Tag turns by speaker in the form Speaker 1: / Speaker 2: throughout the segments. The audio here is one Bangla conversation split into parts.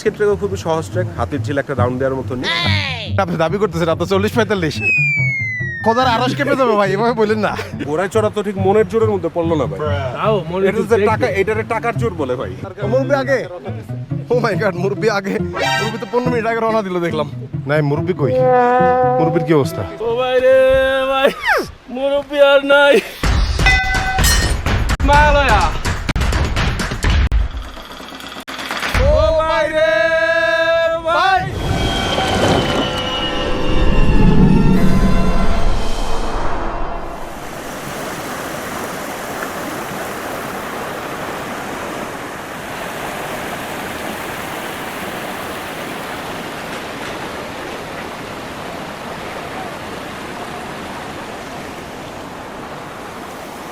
Speaker 1: আজকের ট্রেকও খুবই সহজ ট্রেক, হাতির ঝিল একটা রাউন্ড দেওয়ার মতো নেই।
Speaker 2: আপনি দাবি করতেছেন আপনার 40-45 খোদার আরস কেঁপে যাবে ভাই, এভাবে বললেন না।
Speaker 1: ঘোড়ায় চড়া তো ঠিক মনের জোরের মধ্যে পড়লো না ভাই। এটা যে টাকা, এটারে টাকার জোর বলে ভাই।
Speaker 2: মুরব্বি আগে, ও মাই গড, মুরব্বি আগে, মুরব্বি তো 15 মিনিট আগে রওনা দিল দেখলাম। নাই মুরব্বি কই, মুরব্বির কি অবস্থা?
Speaker 3: ও ভাই রে ভাই, মুরব্বি আর নাই। মালয়া
Speaker 1: ও ভাই রে ভাই,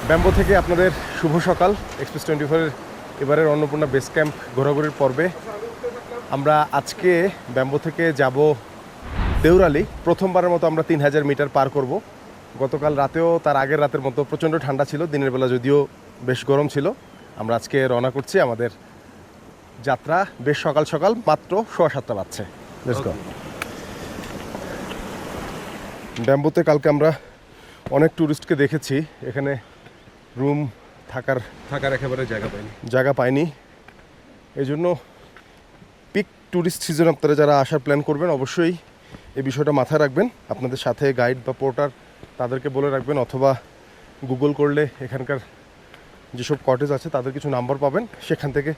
Speaker 2: ব্যাম্বো থেকে আপনাদের শুভ সকাল। এক্সপ্রেস 24-এর এবারের অন্নপূর্ণা বেস ক্যাম্প ঘোরাঘুরির পর্বে আমরা আজকে ব্যাম্বো থেকে যাব দেউরালি। প্রথমবারের মতো আমরা 3000 মিটার পার করব। গতকাল রাতেও তার আগের রাতের মতো প্রচণ্ড ঠান্ডা ছিল, দিনের বেলা যদিও বেশ গরম ছিল। আমরা আজকে রওনা করছি, আমাদের যাত্রা বেশ সকাল সকাল, মাত্র 7:15 বাজছে। Let's go. ব্যাম্বোতে কালকে আমরা অনেক ট্যুরিস্টকে দেখেছি, এখানে রুম থাকার
Speaker 1: একেবারে
Speaker 2: জায়গা পাইনি। এই জন্য পিক ট্যুরিস্ট সিজন আপনারা যারা আসার প্ল্যান করবেন অবশ্যই এই বিষয়টা মাথায় রাখবেন। আপনাদের সাথে গাইড বা পোর্টার তাদেরকে বলে রাখবেন, অথবা গুগল করলে এখানকার যেসব কটেজ আছে তাদের কিছু নাম্বার পাবেন, সেখান থেকে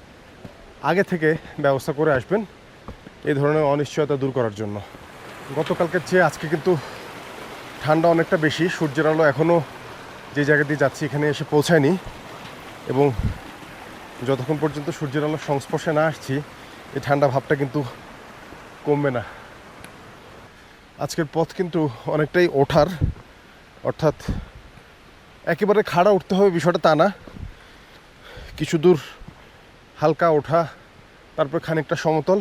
Speaker 2: আগে থেকে ব্যবস্থা করে আসবেন এই ধরনের অনিশ্চয়তা দূর করার জন্য। গতকালকের চেয়ে আজকে কিন্তু ঠান্ডা অনেকটা বেশি। সূর্যের আলো এখনও যে জায়গা দিয়ে যাচ্ছি এখানে এসে পৌঁছায়নি, এবং যতক্ষণ পর্যন্ত সূর্যের আলোর সংস্পর্শে না আসছি এই ঠান্ডা ভাবটা কিন্তু কমবে না। আজকের পথ কিন্তু অনেকটাই ওঠার, অর্থাৎ একেবারে খাড়া উঠতে হবে বিষয়টা তা না, কিছু দূর হালকা ওঠা, তারপর খানিকটা সমতল,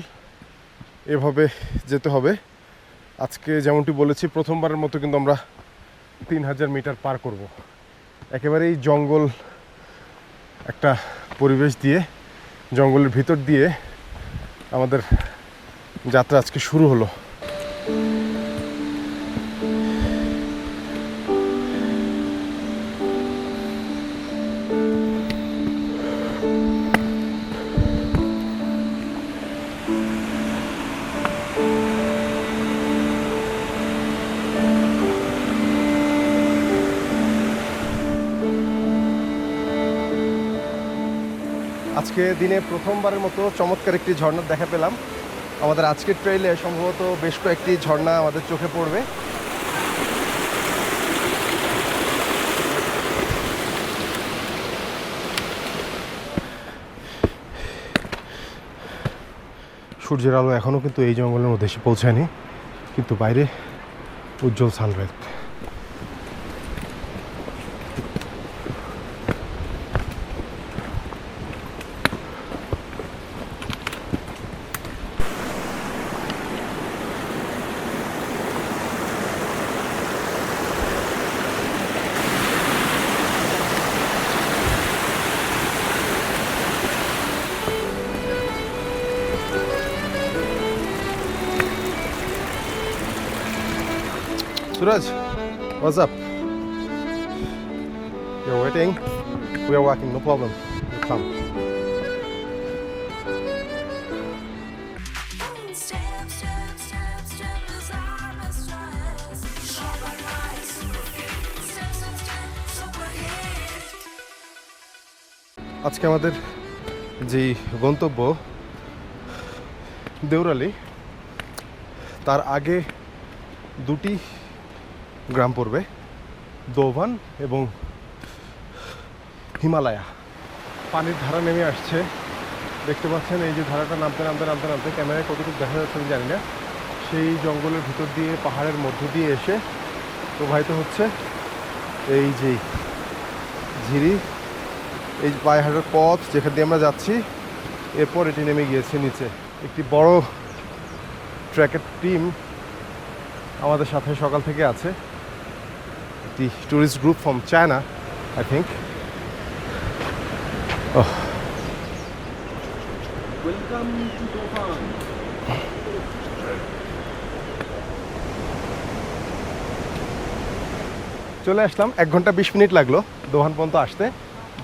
Speaker 2: এভাবে যেতে হবে। আজকে যেমনটি বলেছি প্রথমবারের মতো কিন্তু আমরা 3000 মিটার পার করব। একেবারেই জঙ্গল একটা পরিবেশ দিয়ে, জঙ্গলের ভিতর দিয়ে আমাদের যাত্রা আজকে শুরু হলো। আজকে দিনে প্রথমবারের মতো চমৎকার একটি ঝর্ণার দেখা পেলাম। আমাদের আজকের ট্রেইলে সম্ভবত বেশ কয়েকটি ঝর্ণা আমাদের চোখে পড়বে। সূর্যের আলো এখনও কিন্তু এই জঙ্গলের মধ্যে এসে পৌঁছায়নি, কিন্তু বাইরে উজ্জ্বল sunrise. Suraj, what's up? You're waiting? We are walking, no problem. You come. আজকে আমাদের যে গন্তব্য দেউরালি, তার আগে দুটি গ্রাম পড়বে, দোভান এবং হিমালয়া। পানির ধারা নেমে আসছে, দেখতে পাচ্ছেন এই যে ধারাটা নামতে নামতে নামতে নামতে, ক্যামেরায় কতটুকু দেখা যাচ্ছে আমি জানি না, সেই জঙ্গলের ভিতর দিয়ে পাহাড়ের মধ্য দিয়ে এসে প্রবাহিত হচ্ছে এই যে ঝিরি, এই পায়ে হাঁটার পথ যেখান দিয়ে আমরা যাচ্ছি, এরপর এটি নেমে গিয়েছে নিচে। একটি বড় ট্র্যাকের টিম আমাদের সাথে সকাল থেকে আছে, একটি tourist group from China I think.
Speaker 1: Welcome to দোভান।
Speaker 2: চলে আসলাম, 1 ঘন্টা 20 মিনিট লাগলো দোভান পর্যন্ত আসতে।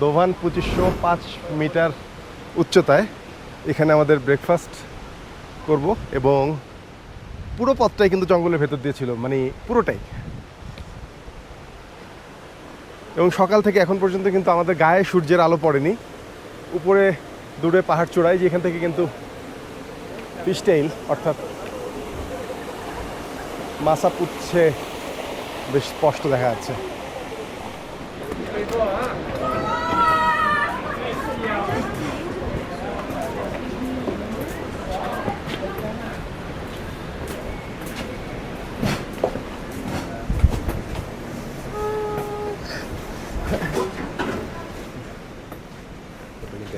Speaker 2: দোভান 2505 মিটার উচ্চতায়। এখানে আমাদের ব্রেকফাস্ট করব এবং পুরো পথটাই কিন্তু জঙ্গলের ভেতর দিয়ে ছিল, মানে পুরোটাই। এবং সকাল থেকে এখন পর্যন্ত কিন্তু আমাদের গায়ে সূর্যের আলো পড়েনি। উপরে দূরে পাহাড় চূড়ায়, যেখান থেকে কিন্তু ফিশটেইল অর্থাৎ মাছা পুচ্ছে বেশ স্পষ্ট দেখা যাচ্ছে।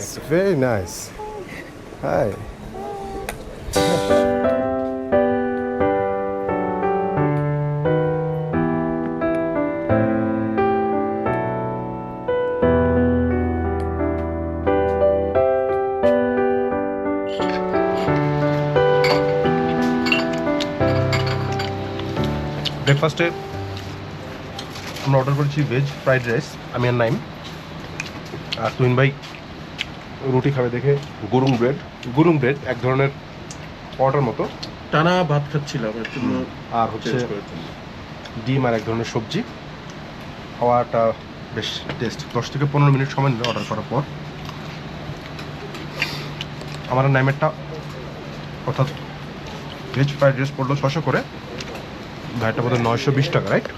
Speaker 2: It's very nice. Hi. ব্রেকফাস্টে আমরা অর্ডার করেছি ভেজ ফ্রাইড রাইস, আমি আর নাইম। আর তুহিন ভাই রুটি খাবে দেখে গুরুং ব্রেড এক ধরনের পরোটার মতো,
Speaker 3: টানা ভাত খাচ্ছিলাম,
Speaker 2: আর হচ্ছে ডিম আর এক ধরনের সবজি। খাওয়াটা বেশ টেস্ট। 10 থেকে 15 মিনিট সময় নিল অর্ডার করার পর। আমার নাইমেরটা অর্থাৎ ভেজ ফ্রাইড রাইস পড়লো 600 করে, ভাইটা বোধহয় 920 টাকা, রাইট?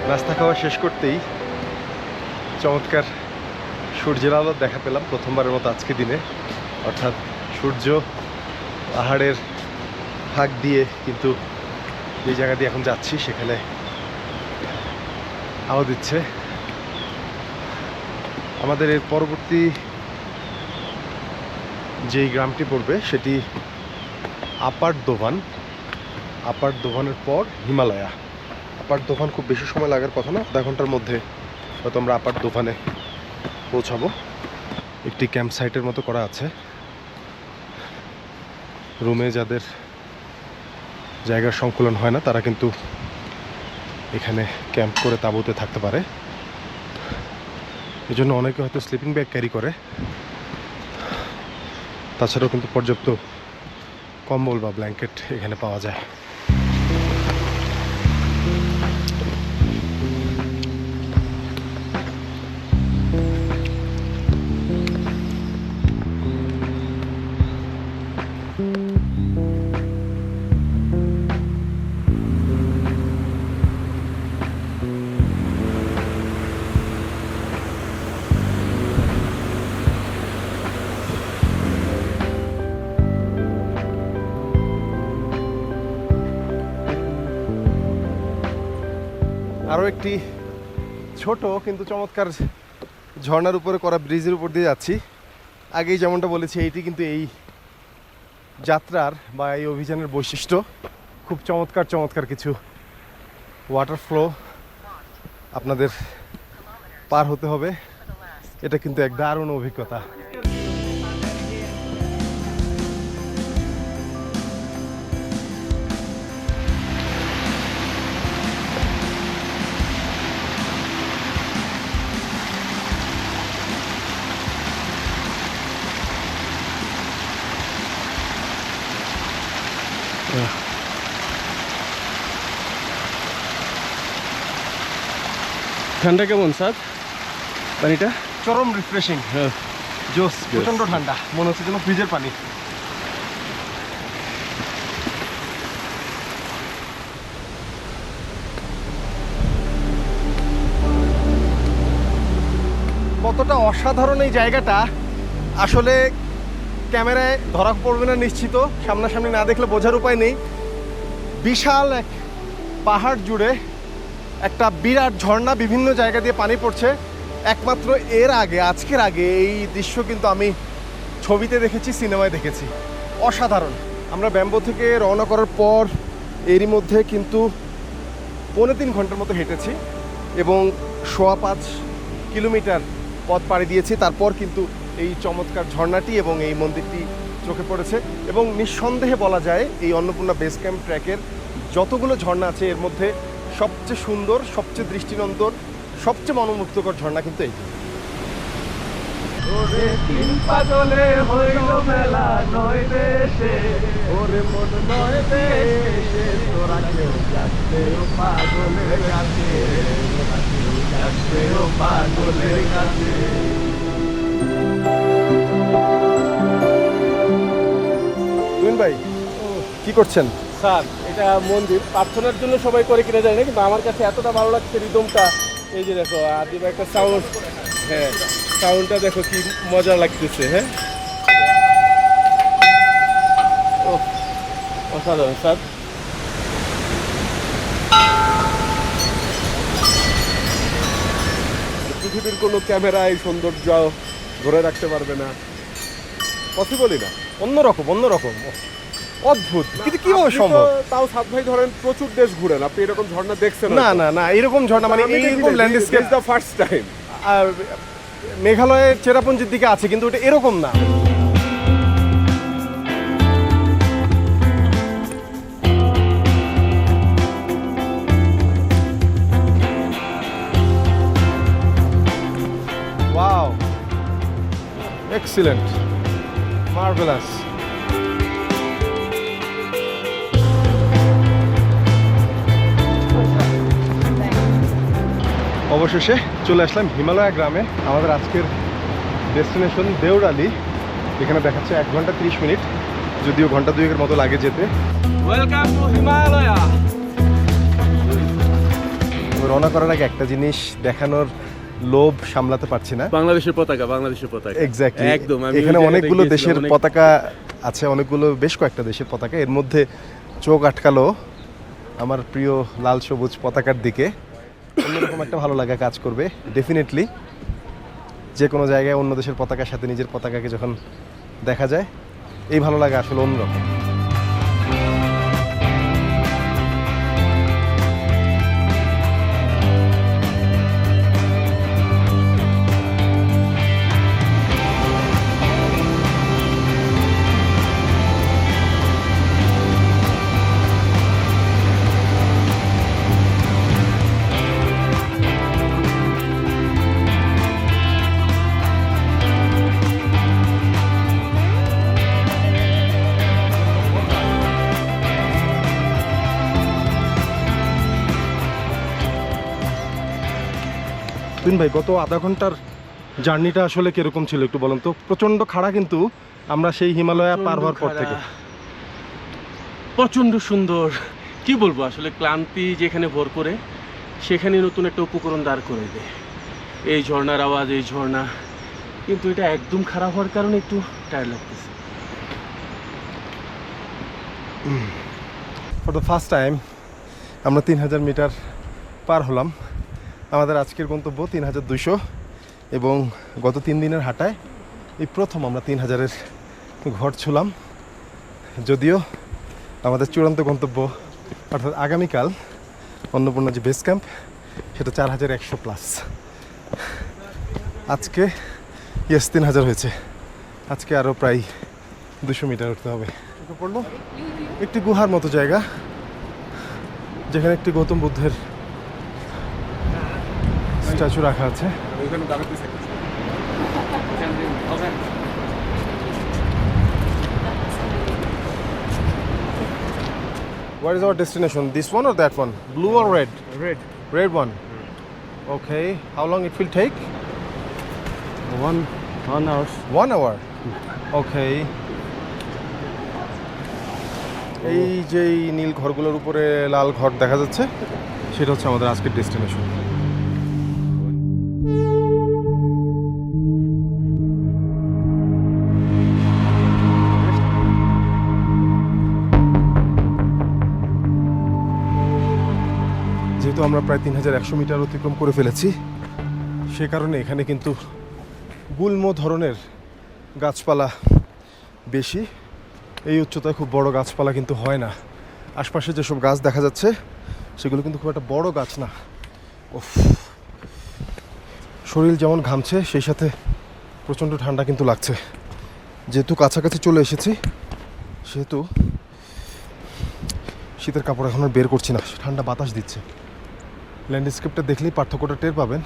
Speaker 2: নাস্তা খাওয়া শেষ করতেই চমৎকার সূর্যের আলো দেখা পেলাম প্রথমবারের মতো আজকে দিনে। অর্থাৎ সূর্য পাহাড়ের ফাঁক দিয়ে কিন্তু যে জায়গা দিয়ে এখন যাচ্ছি সেখানে আলো দিচ্ছে। আমাদের এর পরবর্তী যেই গ্রামটি পড়বে সেটি আপার দোভান। আপার দোভানের পর হিমালয়া। আপার দোভান খুব বেশি সময় লাগার কথা না, আধা ঘন্টার মধ্যে হয়তো আমরা আপার দোভানে পৌঁছাবো। একটি ক্যাম্প সাইটের মতো করা আছে। রুমে যাদের জায়গার সংকুলন হয় না তারা কিন্তু এখানে ক্যাম্প করে তাঁবুতে থাকতে পারে। এই জন্য অনেকে হয়তো স্লিপিং ব্যাগ ক্যারি করে। তাছাড়াও কিন্তু পর্যাপ্ত কম্বল বা ব্ল্যাঙ্কেট এখানে পাওয়া যায়। আরও একটি ছোট কিন্তু চমৎকার ঝর্ণার উপরে করা ব্রিজের উপর দিয়ে যাচ্ছি। আগেই যেমনটা বলেছি, এইটি কিন্তু এই যাত্রার বা এই অভিযানের বৈশিষ্ট্য। খুব চমৎকার চমৎকার কিছু ওয়াটার ফ্লো আপনাদের পার হতে হবে। এটা কিন্তু এক দারুণ অভিজ্ঞতা।
Speaker 3: ঠান্ডা কেমন স্যার পানিটা?
Speaker 2: চরম রিফ্রেশিং, জোস, প্রচণ্ড ঠান্ডা, মনে হচ্ছে যেন ফ্রিজের পানি। কতটা অসাধারণ এই জায়গাটা আসলে ক্যামেরায় ধরা পড়বে না নিশ্চিত, সামনাসামনি না দেখলে বোঝার উপায় নেই। বিশাল এক পাহাড় জুড়ে একটা বিরাট ঝর্ণা, বিভিন্ন জায়গা দিয়ে পানি পড়ছে। একমাত্র এর আগে, আজকের আগে এই দৃশ্য কিন্তু আমি ছবিতে দেখেছি, সিনেমায় দেখেছি। অসাধারণ। আমরা ব্যাম্বো থেকে রওনা করার পর এরই মধ্যে কিন্তু 3.25 ঘন্টার মতো হেঁটেছি এবং 5.25 কিলোমিটার পথ পাড়ি দিয়েছি। তারপর কিন্তু এই চমৎকার ঝর্ণাটি এবং এই মন্দিরটি চোখে পড়েছে। এবং নিঃসন্দেহে বলা যায় এই অন্নপূর্ণা বেস ক্যাম্প ট্র্যাকের যতগুলো ঝর্ণা আছে এর মধ্যে সবচেয়ে সুন্দর, সবচেয়ে দৃষ্টিনন্দন, সবচেয়ে মনোমুগ্ধকর ঝর্ণা কিন্তু এইটি।
Speaker 3: ওরে তিন পাগলে হইল মেলা নয় দেশে, ওরে মন নয় দেশে, তোরা কেউ যাচ্ছে ও পাগলের কাছে, তোরা কেউ যাচ্ছে ও পাগলের কাছে।
Speaker 2: তুহিন ভাই কি করছেন?
Speaker 3: স্যার, এটা মন্দির প্রার্থনার জন্য সবাই করে কিনা যায় না, কিন্তু আমার কাছে এতটা ভালো লাগছে রিদমটা। এই যে দেখো আদিবা একটা সাউন্ড, হ্যাঁ সাউন্ডটা দেখো কি মজা লাগতেছে। হ্যাঁ ও অসাধারণ স্যার।
Speaker 1: পৃথিবীর কোনো ক্যামেরা এই সৌন্দর্য ধরে রাখতে পারবে না, পসিবলই না।
Speaker 2: অন্যরকম অন্যরকম, অদ্ভুত, কিন্তু কিভাবে
Speaker 1: আপনি তো
Speaker 2: সম্ভব?
Speaker 1: তাও সাত ভাই ধরেন প্রচুর দেশ ঘুরেন, আপনি এরকম ঝর্ণা দেখছেন
Speaker 2: না না না, এরকম ঝর্ণা মানে এইরকম ল্যান্ডস্কেপ
Speaker 1: দ্য ফার্স্ট টাইম।
Speaker 2: মেঘালয়ের চেরাপুঞ্জির দিকে আছে কিন্তু ওটা এরকম না। Wow, excellent, marvellous. অবশেষে চলে আসলাম হিমালয়া গ্রামে। আমাদের আজকের ডেস্টিনেশন দেওরালি। এখানে দেখাচ্ছে 1 ঘন্টা 30 মিনিট, যদিও ঘন্টা 2-এর মতো লাগে যেতে।
Speaker 3: Welcome to Himalaya.
Speaker 2: রওনা করার আগে একটা জিনিস দেখানোর লোভ সামলাতে পারছি না।
Speaker 3: বাংলাদেশের পতাকা, বাংলাদেশের পতাকা
Speaker 2: এক্স্যাক্টলি,
Speaker 3: একদম।
Speaker 2: এখানে অনেকগুলো দেশের পতাকা আছে, অনেকগুলো বেশ কয়েকটা দেশের পতাকা। এর মধ্যে চোখ আটকালো আমার প্রিয় লাল সবুজ পতাকার দিকে। অন্যরকম একটা ভালো লাগা কাজ করবে ডেফিনেটলি। যে কোনো জায়গায় অন্য দেশের পতাকার সাথে নিজের পতাকাকে যখন দেখা যায়, এই ভালো লাগা আসলে অন্যরকম। তুহিন ভাই, গত আধা ঘন্টার জার্নিটা আসলে কিরকম ছিল একটু বলুন তো? প্রচন্ড খাড়া কিন্তু আমরা সেই হিমালয়া পার হওয়ার পর থেকে।
Speaker 3: প্রচন্ড সুন্দর, কি বলবো আসলে, ক্লান্তি যেখানে ভর করে সেখানে নতুন একটা উপকরণ দাঁড় করে দেয়। এই ঝর্ণার আওয়াজ, এই ঝর্ণা, কিন্তু এটা একদম খারাপ হওয়ার কারণে একটু টায়ার্ড লাগতেছে।
Speaker 2: ফর দ্য ফার্স্ট টাইম আমরা 3000 মিটার পার হলাম। আমাদের আজকের গন্তব্য 3200, এবং গত 3 দিনের হাঁটায় এই প্রথম আমরা 3000-এর ঘর ছুলাম। যদিও আমাদের চূড়ান্ত গন্তব্য অর্থাৎ আগামীকাল অন্নপূর্ণা যে বেস ক্যাম্প, সেটা 4100+। আজকে 3000 হয়েছে, আজকে আরও প্রায় 200 মিটার উঠতে হবে। পড়লো একটি গুহার মতো জায়গা, যেখানে একটি গৌতম বুদ্ধের স্ট্যাচু রাখা আছে।
Speaker 1: ওইখানে দাঁড়াতে
Speaker 2: Where is our destination? This one or that one? Blue or red?
Speaker 1: Red
Speaker 2: Red one. Okay. How long it will take?
Speaker 3: 1 hour.
Speaker 2: 1 hour. Okay. এই যে এই নীল ঘরগুলোর উপরে লাল ঘর দেখা যাচ্ছে, সেটা হচ্ছে আমাদের আজকের ডেস্টিনেশন। যেহেতু আমরা প্রায় 3100 মিটার অতিক্রম করে ফেলেছি, সে কারণে এখানে কিন্তু গুল্ম ধরনের গাছপালা বেশি। এই উচ্চতায় খুব বড় গাছপালা কিন্তু হয় না। আশপাশে যেসব গাছ দেখা যাচ্ছে সেগুলো কিন্তু খুব একটা বড় গাছ না। উফ, শরীর যেমন ঘামছে সেই সাথে প্রচণ্ড ঠান্ডা কিন্তু লাগছে। যেহেতু কাছাকাছি চলে এসেছি সেহেতু শীতের কাপড় এখন আর বের করছি না, ঠান্ডা বাতাস দিচ্ছে। ল্যান্ডস্কেপটা দেখলেই পার্থক্যটা টের পাবেন।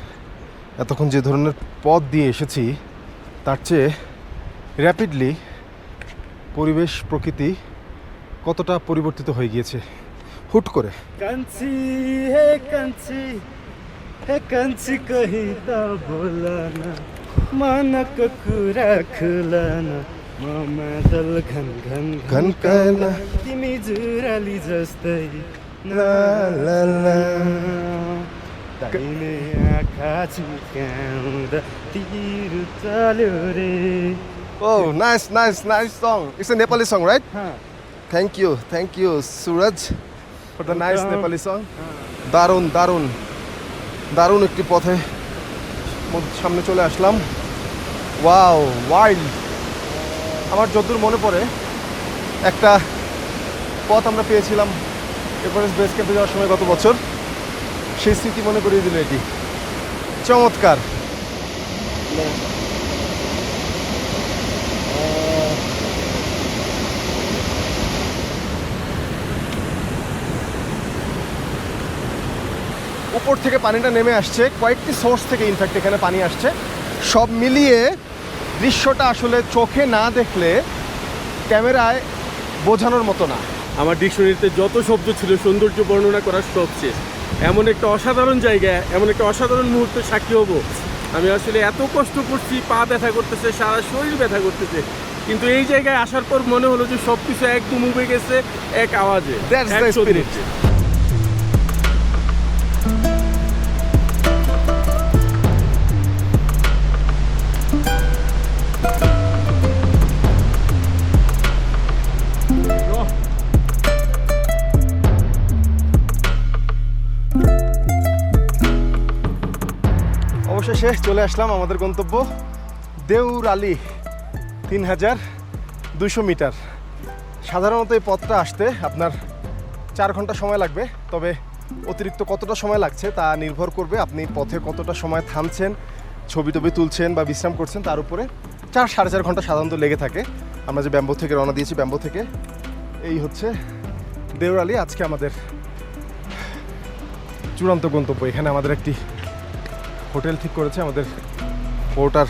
Speaker 2: এতক্ষণ যে ধরনের পথ দিয়ে এসেছি তার চেয়ে র্যাপিডলি পরিবেশ প্রকৃতি কতটা পরিবর্তিত হয়ে গিয়েছে হুট করে।
Speaker 3: কাঞ্চি হে কাঞ্চি কহি তা बोला ना मानक कुरा खुला ना ममादल घन घन
Speaker 2: घन कहना
Speaker 3: तिमी जुराली जस्तै
Speaker 2: ला ला ला।
Speaker 3: दाहिने आँखा झुकाउँदा तिर चल्यो रे।
Speaker 2: Oh, nice song. It's a Nepali song, right? Thank you, Suraj, for the nice Nepali song. দারুণ একটি পথে সামনে চলে আসলাম। Wow, wild. আমার যতদূর মনে পড়ে একটা পথ আমরা পেয়েছিলাম এভারেস্ট বেস ক্যাম্পে যাওয়ার সময় গত বছর, সেই স্মৃতি মনে করিয়ে দিল এটি। চমৎকার। উপর থেকে পানিটা নেমে আসছে, কয়েকটি সোর্স থেকে ইনফ্যাক্ট এখানে পানি আসছে। সব মিলিয়ে দৃশ্যটা আসলে চোখে না দেখলে ক্যামেরায় বোঝানোর মতো না।
Speaker 4: আমার ডিকশনারিতে যত শব্দ ছিল সৌন্দর্য বর্ণনা করার সব শেষ। এমন একটা অসাধারণ জায়গা, এমন একটা অসাধারণ মুহূর্তে সাক্ষী হব। আমি আসলে এত কষ্ট করছি, পা ব্যথা করতেছে, সারা শরীর ব্যথা করতেছে, কিন্তু এই জায়গায় আসার পর মনে হলো যে সব কিছু একদম উবে গেছে এক আওয়াজে।
Speaker 2: That's the spirit. অবশেষে চলে আসলাম আমাদের গন্তব্য দেউরালি, 3200 মিটার। সাধারণত এই পথটা আসতে আপনার 4 ঘন্টা সময় লাগবে, তবে অতিরিক্ত কতটা সময় লাগছে তা নির্ভর করবে আপনি পথে কতটা সময় থামছেন, ছবি টবি তুলছেন বা বিশ্রাম করছেন তার উপরে। 4-4.5 ঘন্টা সাধারণত লেগে থাকে। আমরা যে ব্যাম্বো থেকে রওনা দিয়েছি, ব্যাম্বো থেকে এই হচ্ছে দেউরালি আজকে আমাদের চূড়ান্ত গন্তব্য। এখানে আমাদের একটি হোটেল ঠিক করেছে আমাদের porter.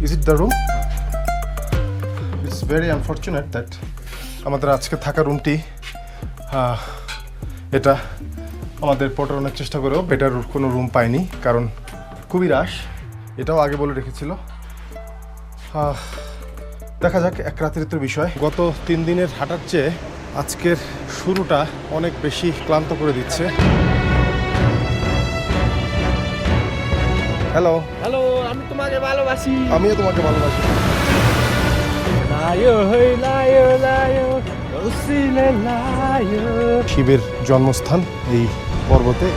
Speaker 2: Is it the room? It's very unfortunate that আমাদের আজকে থাকা রুমটি এটা আমাদের পোর্টার অনেক চেষ্টা করেও বেটার কোনো রুম পাইনি, কারণ খুবই রাশ। এটাও আগে বলে রেখেছিল। দেখা যাক, এক রাতের তো বিষয়। গত 3 দিনের হাঁটার চেয়ে আজকের শুরুটা অনেক বেশি ক্লান্ত করে দিচ্ছে। হ্যালো,
Speaker 3: আমি তোমাকে ভালোবাসি।
Speaker 2: আমিও তোমাকে ভালোবাসি। শিবের জন্মস্থান এই পর্বতে।